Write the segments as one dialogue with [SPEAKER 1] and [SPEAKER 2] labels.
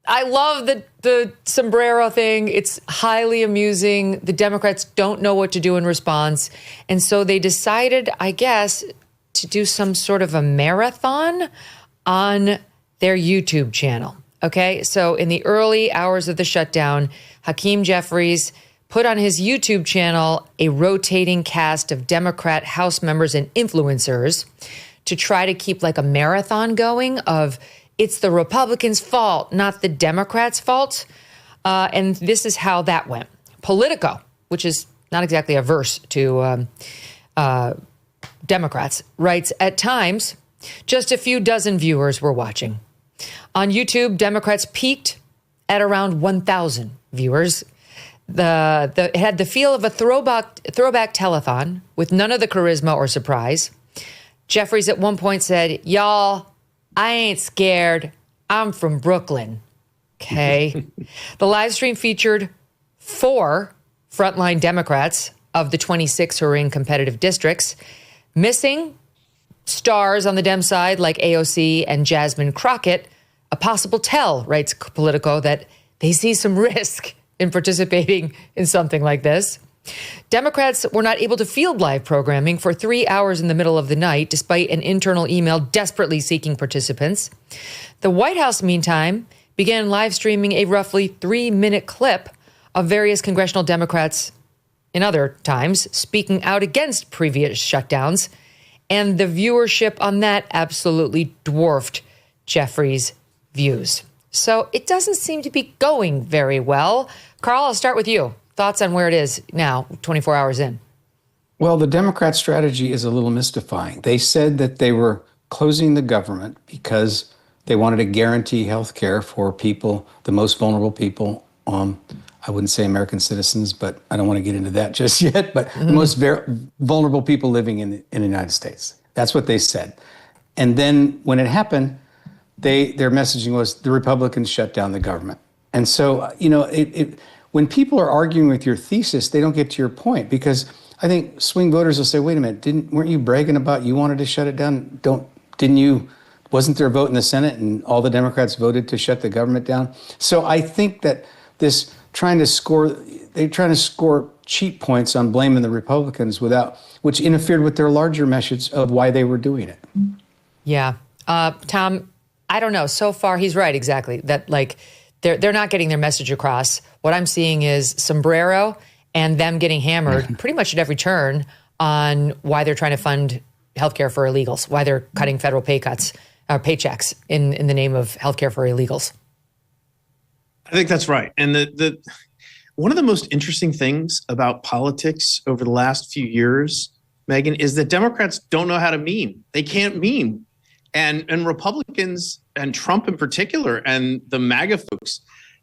[SPEAKER 1] I love the sombrero thing. It's highly amusing. The Democrats don't know what to do in response. And so they decided, I guess, to do some sort of a marathon on their YouTube channel. Okay, so in the early hours of the shutdown, Hakeem Jeffries put on his YouTube channel a rotating cast of Democrat House members and influencers to try to keep like a marathon going of it's the Republicans' fault, not the Democrats' fault. And this is how that went. Politico, which is not exactly averse to Democrats, writes, at times, just a few dozen viewers were watching. On YouTube, Democrats peaked at around 1,000 viewers. It had the feel of a throwback telethon with none of the charisma or surprise. Jeffries at one point said, "Y'all, I ain't scared. I'm from Brooklyn." Okay. The live stream featured 4 frontline Democrats of the 26 who are in competitive districts. Missing stars on the Dem side like AOC and Jasmine Crockett. A possible tell, writes Politico, that they see some risk in participating in something like this. Democrats were not able to field live programming for 3 hours in the middle of the night, despite an internal email desperately seeking participants. The White House, meantime, began live streaming a roughly 3-minute clip of various congressional Democrats in other times speaking out against previous shutdowns. And the viewership on that absolutely dwarfed Jeffries' views. So it doesn't seem to be going very well. Carl, I'll start with you. Thoughts on where it is now, 24 hours in?
[SPEAKER 2] Well, the Democrat strategy is a little mystifying. They said that they were closing the government because they wanted to guarantee health care for people, the most vulnerable people. I wouldn't say American citizens, but I don't want to get into that just yet, but the most vulnerable people living in the United States. That's what they said. And then when it happened, their messaging was the Republicans shut down the government. And so, when people are arguing with your thesis, they don't get to your point, because I think swing voters will say, wait a minute, weren't you bragging about you wanted to shut it down? Wasn't there a vote in the Senate and all the Democrats voted to shut the government down? So I think that they're trying to score cheat points on blaming the Republicans which interfered with their larger message of why they were doing it.
[SPEAKER 1] Yeah. Tom, I don't know. So far, he's right, exactly. That they're not getting their message across. What I'm seeing is sombrero and them getting hammered pretty much at every turn on why they're trying to fund healthcare for illegals, why they're cutting federal paychecks in the name of healthcare for illegals.
[SPEAKER 3] I think that's right. And the one of the most interesting things about politics over the last few years, Megyn, is that Democrats don't know how to meme. They can't meme. And Republicans, and Trump in particular, and the MAGA folks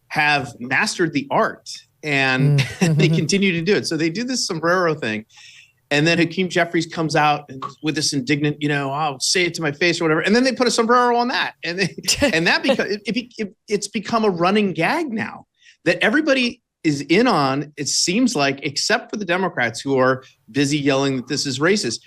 [SPEAKER 3] have mastered the art, and they continue to do it. So they do this sombrero thing. And then Hakeem Jeffries comes out with this indignant, I'll say it to my face or whatever. And then they put a sombrero on that. And that it's become a running gag now that everybody is in on, it seems like, except for the Democrats who are busy yelling that this is racist.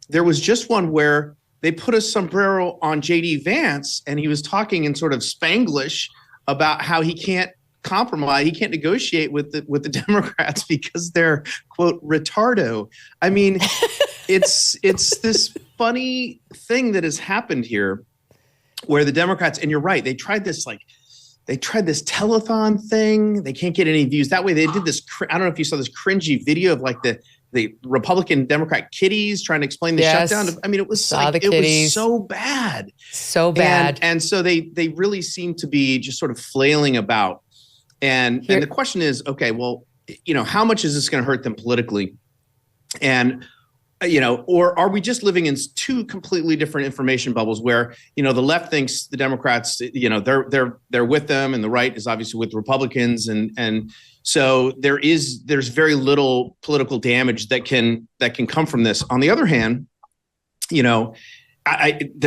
[SPEAKER 3] There was just one where they put a sombrero on J.D. Vance, and he was talking in sort of Spanglish about how he can't compromise, he can't negotiate with the Democrats because they're, quote, retardo. I mean, it's this funny thing that has happened here where the Democrats, and you're right, they tried this telethon thing. They can't get any views that way. They did this, I don't know if you saw this cringy video of the Republican Democrat kiddies trying to explain the shutdown. I mean, it was so bad. So bad. And so they really seem to be just sort of flailing about. And the question is, okay, well, how much is this going to hurt them politically? And, or are we just living in 2 completely different information bubbles where, the left thinks the Democrats, they're with them, and the right is obviously with Republicans. And so there's very little political damage that can come from this. On the other hand, they're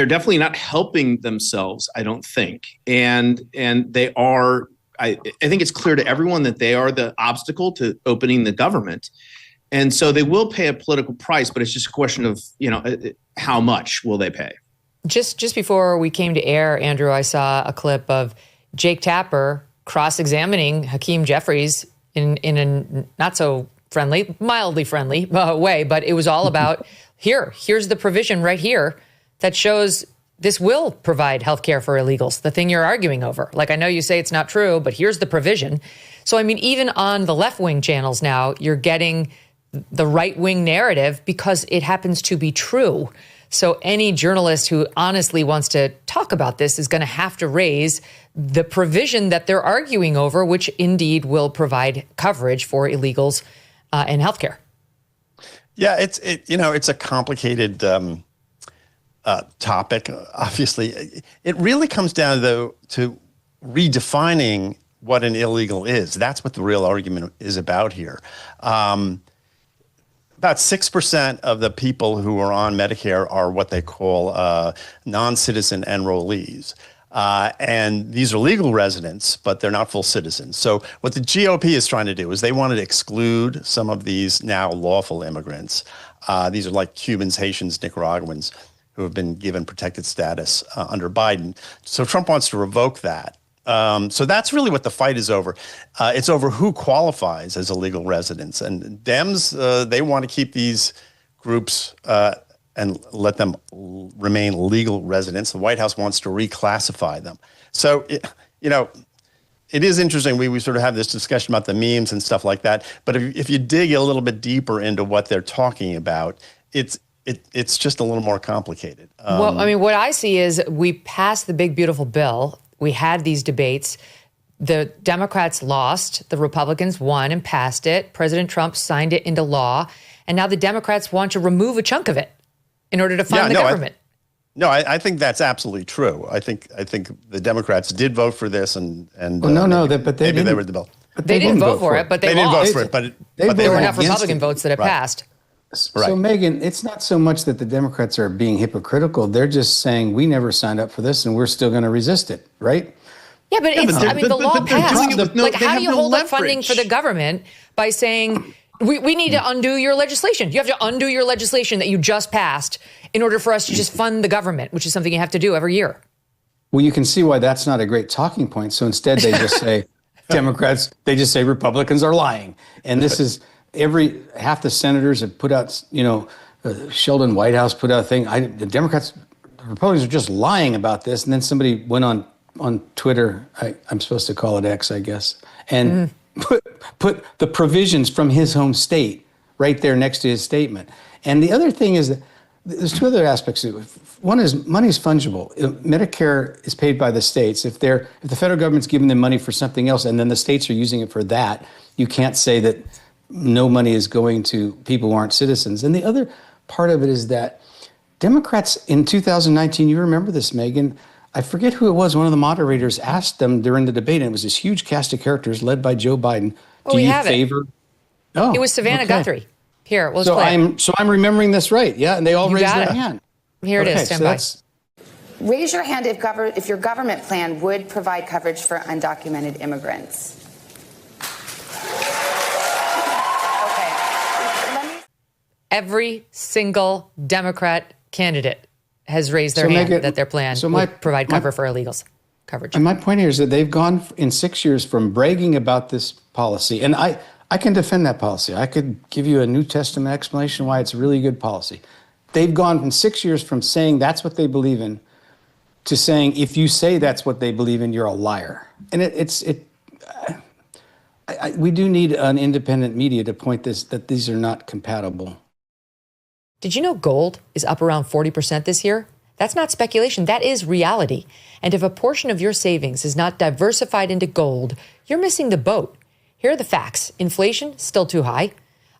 [SPEAKER 3] definitely not helping themselves, I don't think. And they are, I think it's clear to everyone that they are the obstacle to opening the government. And so they will pay a political price, but it's just a question of, how much will they pay?
[SPEAKER 1] Just before we came to air, Andrew, I saw a clip of Jake Tapper cross-examining Hakeem Jeffries in a not so friendly, mildly friendly way, but it was all about here's the provision right here that shows this will provide health care for illegals, the thing you're arguing over. Like, I know you say it's not true, but here's the provision. So, I mean, even on the left-wing channels now, you're getting the right-wing narrative because it happens to be true. So any journalist who honestly wants to talk about this is going to have to raise the provision that they're arguing over, which indeed will provide coverage for illegals in healthcare.
[SPEAKER 4] Yeah, it's a complicated topic. Obviously, it really comes down though to redefining what an illegal is. That's what the real argument is about here. About 6% of the people who are on Medicare are what they call non-citizen enrollees. And these are legal residents, but they're not full citizens. So what the GOP is trying to do is they wanted to exclude some of these now lawful immigrants. These are like Cubans, Haitians, Nicaraguans who have been given protected status under Biden. So Trump wants to revoke that. So that's really what the fight is over. It's over who qualifies as illegal residents. And Dems, they want to keep these groups and let them remain legal residents. The White House wants to reclassify them. So, it is interesting. We sort of have this discussion about the memes and stuff like that. But if you dig a little bit deeper into what they're talking about, it's just a little more complicated.
[SPEAKER 1] Well, I mean, what I see is we passed the big, beautiful bill. We had these debates. The Democrats lost. The Republicans won and passed it. President Trump signed it into law. And now the Democrats want to remove a chunk of it in order to fund the government.
[SPEAKER 4] I think that's absolutely true. I think the Democrats did vote for this, and
[SPEAKER 2] but they
[SPEAKER 4] maybe they were the bill.
[SPEAKER 1] They didn't vote for it, but they lost.
[SPEAKER 4] Didn't vote for it,
[SPEAKER 1] but there were enough Republican votes that it passed.
[SPEAKER 2] Right. So, Megyn, it's not so much that the Democrats are being hypocritical. They're just saying we never signed up for this and we're still going to resist it, right?
[SPEAKER 1] Yeah, but the law passed. How do you hold up funding for the government by saying we need to undo your legislation? You have to undo your legislation that you just passed in order for us to just fund the government, which is something you have to do every year.
[SPEAKER 2] Well, you can see why that's not a great talking point. So instead, they just say Democrats, they just say Republicans are lying. And this is half the senators have put out, Sheldon Whitehouse put out a thing. The Republicans are just lying about this. And then somebody went on Twitter, I'm supposed to call it X, I guess, and put the provisions from his home state right there next to his statement. And the other thing is that there's two other aspects to it. One is money is fungible. Medicare is paid by the states. If the federal government's giving them money for something else and then the states are using it for that, you can't say that no money is going to people who aren't citizens. And the other part of it is that Democrats in 2019, you remember this, Megyn, I forget who it was, one of the moderators asked them during the debate, and it was this huge cast of characters led by Joe Biden.
[SPEAKER 1] Oh, we have it.
[SPEAKER 2] Oh,
[SPEAKER 1] it was Savannah Guthrie. Here, let's
[SPEAKER 2] so
[SPEAKER 1] play.
[SPEAKER 2] I'm remembering this right, yeah, and they all raised their hand.
[SPEAKER 1] Here it is, stand by.
[SPEAKER 5] Raise your hand if your government plan would provide coverage for undocumented immigrants.
[SPEAKER 1] Every single Democrat candidate has raised their hand that their plan would provide coverage for illegals.
[SPEAKER 2] And my point here is that they've gone in 6 years from bragging about this policy, and I can defend that policy. I could give you a New Testament explanation why it's a really good policy. They've gone in 6 years from saying that's what they believe in to saying if you say that's what they believe in, you're a liar. And we do need an independent media to point that these are not compatible.
[SPEAKER 1] Did you know gold is up around 40% this year? That's not speculation. That is reality. And if a portion of your savings is not diversified into gold, you're missing the boat. Here are the facts. Inflation, still too high.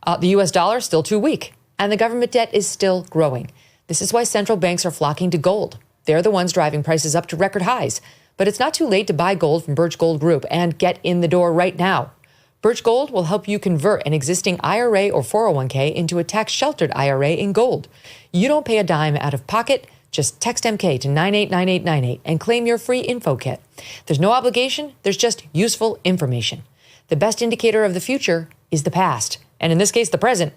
[SPEAKER 1] The U.S. dollar, still too weak. And the government debt is still growing. This is why central banks are flocking to gold. They're the ones driving prices up to record highs. But it's not too late to buy gold from Birch Gold Group and get in the door right now. Birch Gold will help you convert an existing IRA or 401k into a tax-sheltered IRA in gold. You don't pay a dime out of pocket. Just text MK to 989898 and claim your free info kit. There's no obligation. There's just useful information. The best indicator of the future is the past, and in this case, the present.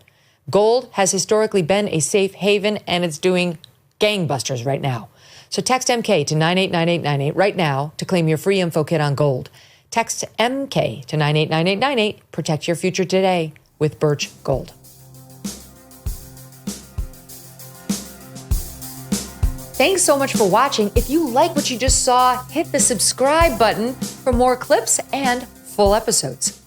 [SPEAKER 1] Gold has historically been a safe haven, and it's doing gangbusters right now. So text MK to 989898 right now to claim your free info kit on gold. Text MK to 989898. Protect your future today with Birch Gold. Thanks so much for watching. If you like what you just saw, hit the subscribe button for more clips and full episodes.